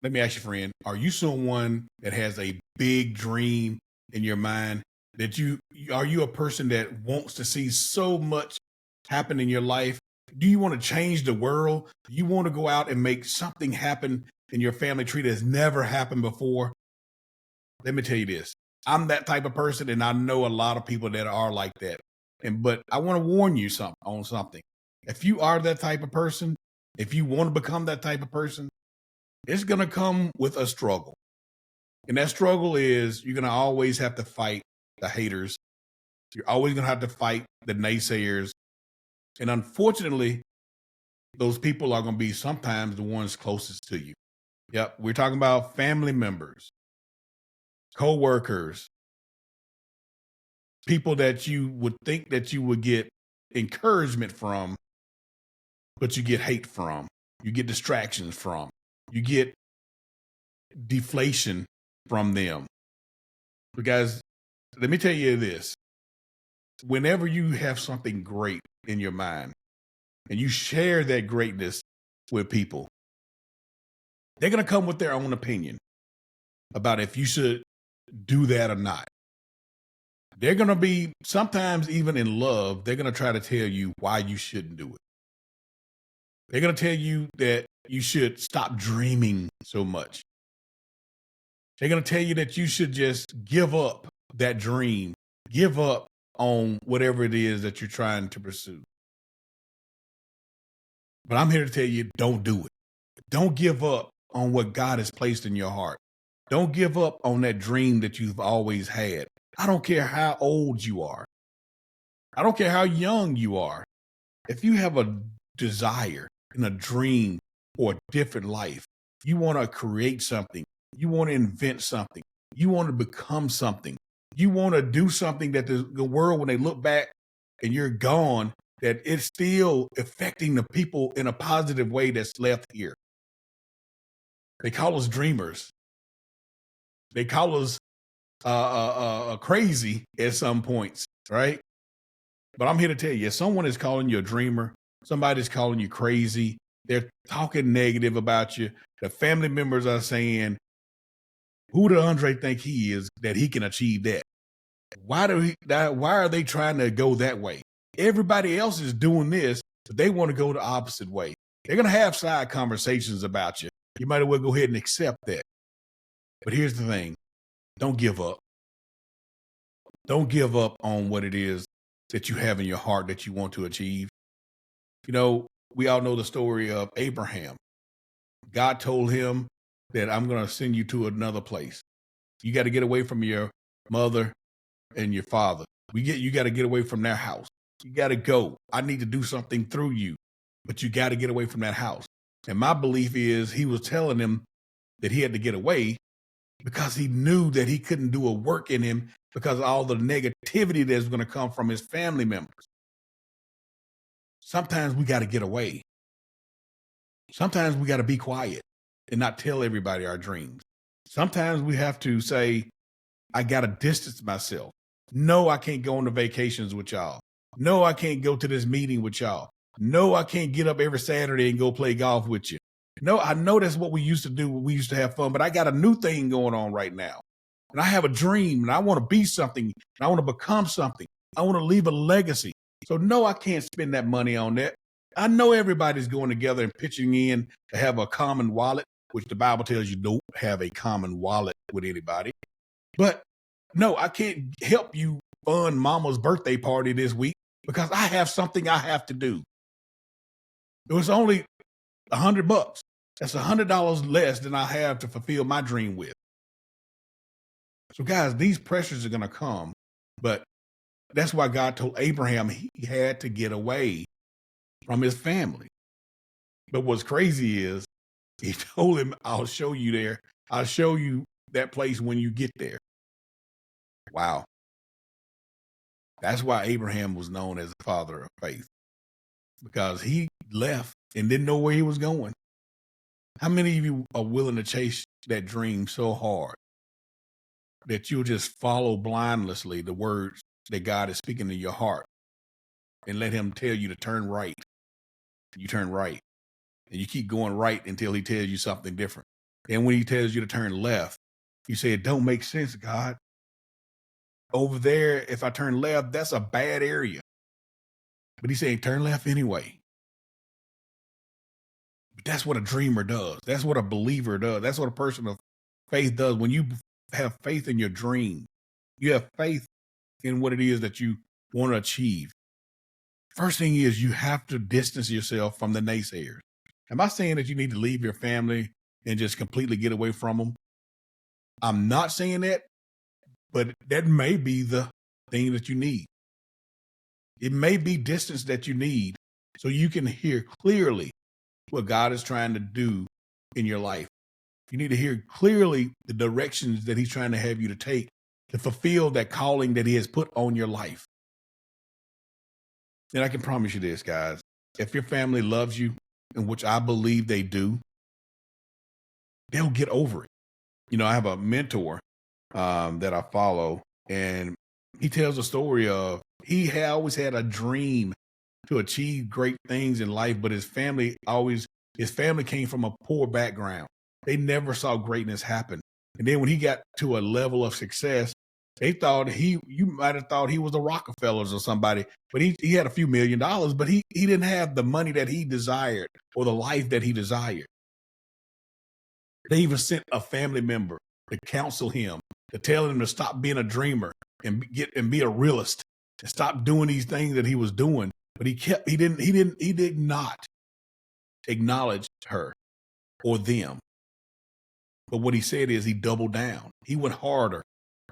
Let me ask you, friend, are you someone that has a big dream in your mind that are you a person that wants to see so much happen in your life? Do you want to change the world? Do you want to go out and make something happen in your family tree that's never happened before? Let me tell you this. I'm that type of person, and I know a lot of people that are like that. But I want to warn you on something. If you are that type of person, if you want to become that type of person, it's going to come with a struggle. And that struggle is you're going to always have to fight the haters. You're always going to have to fight the naysayers. And unfortunately, those people are going to be sometimes the ones closest to you. Yep. We're talking about family members, co-workers, people that you would think that you would get encouragement from, but you get hate from, you get distractions from, you get deflation from them. Because let me tell you this, whenever you have something great in your mind and you share that greatness with people, they're going to come with their own opinion about if you should do that or not. They're going to be, sometimes even in love, they're going to try to tell you why you shouldn't do it. They're going to tell you that you should stop dreaming so much. They're going to tell you that you should just give up that dream, give up on whatever it is that you're trying to pursue. But I'm here to tell you, don't do it. Don't give up on what God has placed in your heart. Don't give up on that dream that you've always had. I don't care how old you are. I don't care how young you are. If you have a desire and a dream for a different life, you want to create something, you want to invent something, you want to become something, you want to do something that the world, when they look back and you're gone, that it's still affecting the people in a positive way that's left here. They call us dreamers. They call us crazy at some points, right? But I'm here to tell you, if someone is calling you a dreamer, somebody's calling you crazy, they're talking negative about you, the family members are saying, who does Andre think he is that he can achieve that? Why are they trying to go that way? Everybody else is doing this, but they want to go the opposite way. They're going to have side conversations about you. You might as well go ahead and accept that. But here's the thing. Don't give up. Don't give up on what it is that you have in your heart that you want to achieve. You know, we all know the story of Abraham. God told him that I'm going to send you to another place. You got to get away from your mother and your father. You got to get away from their house. You got to go. I need to do something through you, but you got to get away from that house. And my belief is he was telling him that he had to get away because he knew that he couldn't do a work in him because of all the negativity that's going to come from his family members. Sometimes we got to get away. Sometimes we got to be quiet and not tell everybody our dreams. Sometimes we have to say, I got to distance myself. No, I can't go on the vacations with y'all. No, I can't go to this meeting with y'all. No, I can't get up every Saturday and go play golf with you. No, I know that's what we used to do. We used to have fun, but I got a new thing going on right now. And I have a dream and I want to be something. And I want to become something. I want to leave a legacy. So no, I can't spend that money on that. I know everybody's going together and pitching in to have a common wallet, which the Bible tells you don't have a common wallet with anybody. But no, I can't help you fund mama's birthday party this week because I have something I have to do. It was only $100. That's $100 less than I have to fulfill my dream with. So guys, these pressures are going to come, but that's why God told Abraham he had to get away from his family. But what's crazy is he told him, I'll show you there. I'll show you that place when you get there. Wow. That's why Abraham was known as the father of faith, because he left and didn't know where he was going. How many of you are willing to chase that dream so hard that you'll just follow blindlessly the words that God is speaking to your heart and let him tell you to turn right? You turn right and you keep going right until he tells you something different. And when he tells you to turn left, you say, it don't make sense, God. Over there, if I turn left, that's a bad area. But he's saying, turn left anyway. But that's what a dreamer does. That's what a believer does. That's what a person of faith does. When you have faith in your dream, you have faith in what it is that you want to achieve. First thing is you have to distance yourself from the naysayers. Am I saying that you need to leave your family and just completely get away from them? I'm not saying that, but that may be the thing that you need. It may be distance that you need so you can hear clearly what God is trying to do in your life. You need to hear clearly the directions that he's trying to have you to take to fulfill that calling that he has put on your life. And I can promise you this, guys, if your family loves you, and which I believe they do, they'll get over it. You know, I have a mentor that I follow, and he tells a story of he had always had a dream to achieve great things in life, but his family came from a poor background. They never saw greatness happen. And then when he got to a level of success, they thought you might have thought he was the Rockefellers or somebody, but he had a few $1 million, but he didn't have the money that he desired or the life that he desired. They even sent a family member to counsel him, to tell him to stop being a dreamer and be a realist and stop doing these things that he was doing. But he did not acknowledge her or them. But what he said is he doubled down. He went harder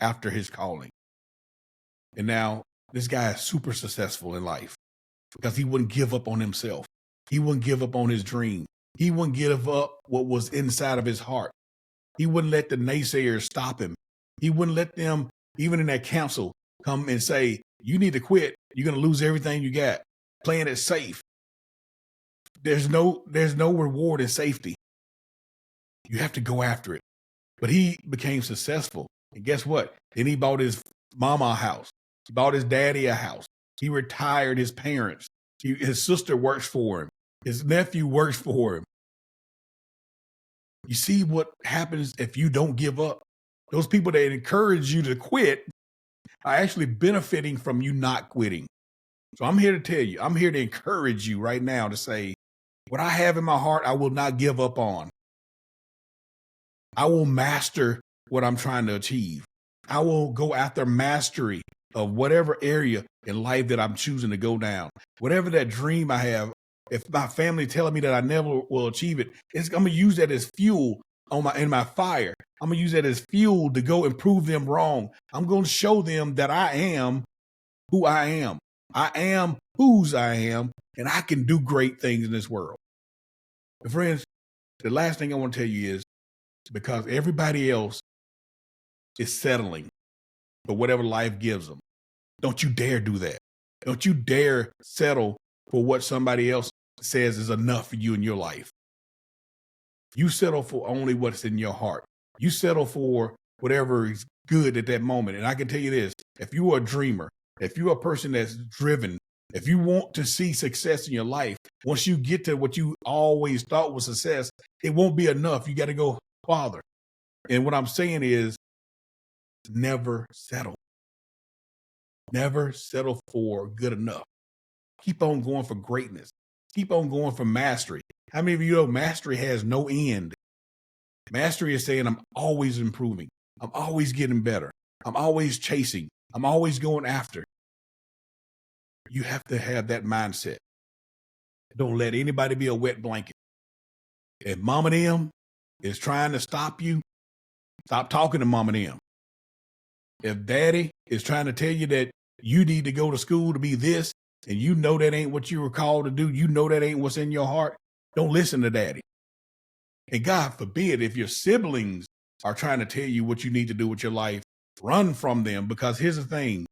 after his calling. And now this guy is super successful in life because he wouldn't give up on himself. He wouldn't give up on his dream. He wouldn't give up what was inside of his heart. He wouldn't let the naysayers stop him. He wouldn't let them, even in that council, come and say, you need to quit. You're going to lose everything you got. Playing it safe. There's no reward in safety. You have to go after it. But he became successful. And guess what? Then he bought his mama a house. He bought his daddy a house. He retired his parents. His sister works for him. His nephew works for him. You see what happens if you don't give up? Those people that encourage you to quit are actually benefiting from you not quitting. So I'm here to tell you, I'm here to encourage you right now to say, what I have in my heart, I will not give up on. I will master what I'm trying to achieve. I will go after mastery of whatever area in life that I'm choosing to go down. Whatever that dream I have, if my family telling me that I never will achieve it, I'm going to use that as fuel in my fire. I'm going to use that as fuel to go and prove them wrong. I'm going to show them that I am who I am. I am whose I am, and I can do great things in this world. And friends, the last thing I want to tell you is, because everybody else is settling for whatever life gives them, don't you dare do that. Don't you dare settle for what somebody else says is enough for you in your life. You settle for only what's in your heart. You settle for whatever is good at that moment. And I can tell you this, if you are a dreamer, if you're a person that's driven, if you want to see success in your life, once you get to what you always thought was success, it won't be enough. You got to go farther. And what I'm saying is, never settle. Never settle for good enough. Keep on going for greatness. Keep on going for mastery. How many of you know mastery has no end? Mastery is saying I'm always improving. I'm always getting better. I'm always chasing. I'm always going after. You have to have that mindset. Don't let anybody be a wet blanket. If mom and them is trying to stop you, stop talking to mom and them. If daddy is trying to tell you that you need to go to school to be this, and you know that ain't what you were called to do, you know that ain't what's in your heart, don't listen to daddy. And God forbid, if your siblings are trying to tell you what you need to do with your life, run from them, because here's the thing.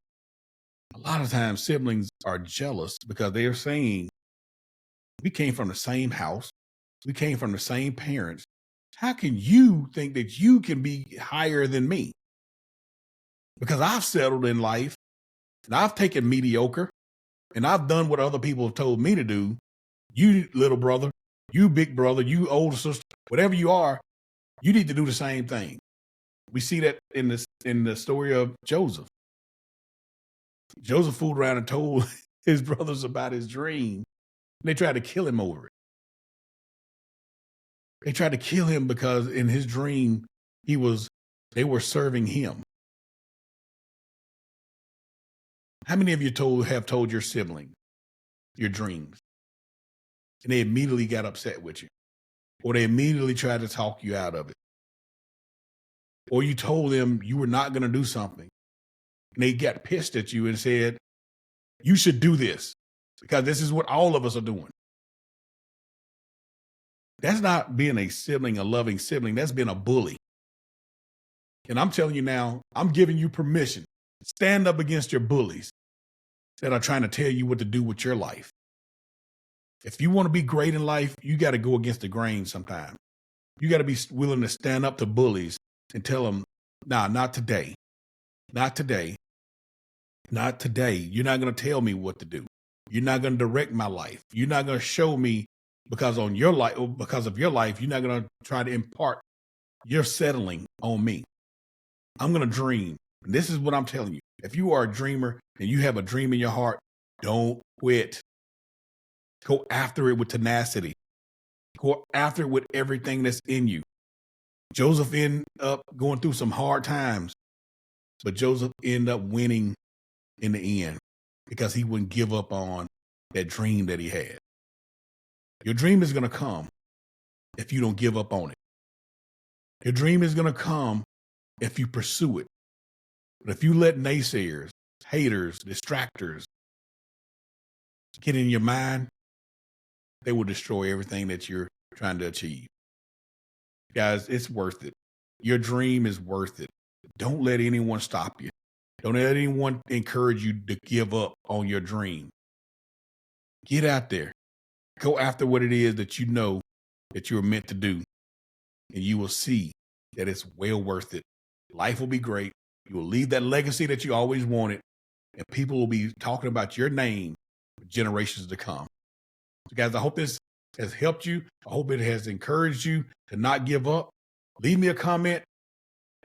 A lot of times siblings are jealous because they're saying, we came from the same house. We came from the same parents. How can you think that you can be higher than me? Because I've settled in life and I've taken mediocre and I've done what other people have told me to do. You little brother, you big brother, you older sister, whatever you are, You need to do the same thing. We see that in the story of Joseph. Joseph fooled around and told his brothers about his dream. And they tried to kill him over it. They tried to kill him because in his dream, they were serving him. How many of you have told your sibling your dreams? And they immediately got upset with you. Or they immediately tried to talk you out of it. Or you told them you were not going to do something. And they got pissed at you and said, you should do this because this is what all of us are doing. That's not being a sibling, a loving sibling. That's being a bully. And I'm telling you now, I'm giving you permission. Stand up against your bullies that are trying to tell you what to do with your life. If you want to be great in life, you got to go against the grain sometimes. You got to be willing to stand up to bullies and tell them, nah, not today. Not today. Not today. You're not going to tell me what to do. You're not going to direct my life. You're not going to show me because of your life, you're not going to try to impart your settling on me. I'm going to dream. And this is what I'm telling you. If you are a dreamer and you have a dream in your heart, don't quit. Go after it with tenacity. Go after it with everything that's in you. Joseph ended up going through some hard times, but Joseph ended up winning in the end because he wouldn't give up on that dream that he had. Your dream is going to come if you don't give up on it. Your dream is going to come if you pursue it. But if you let naysayers, haters, distractors get in your mind, they will destroy everything that you're trying to achieve. Guys, it's worth it. Your dream is worth it. Don't let anyone stop you. Don't let anyone encourage you to give up on your dream. Get out there. Go after what it is that you know that you're meant to do. And you will see that it's well worth it. Life will be great. You will leave that legacy that you always wanted. And people will be talking about your name for generations to come. So guys, I hope this has helped you. I hope it has encouraged you to not give up. Leave me a comment.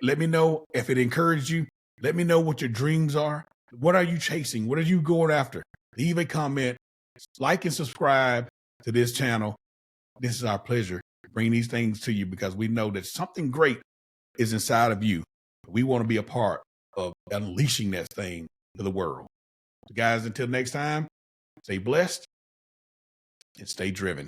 Let me know if it encouraged you. Let me know what your dreams are. What are you chasing? What are you going after? Leave a comment. Like and subscribe to this channel. This is our pleasure to bring these things to you because we know that something great is inside of you. We want to be a part of unleashing that thing to the world. So guys, until next time, stay blessed and stay driven.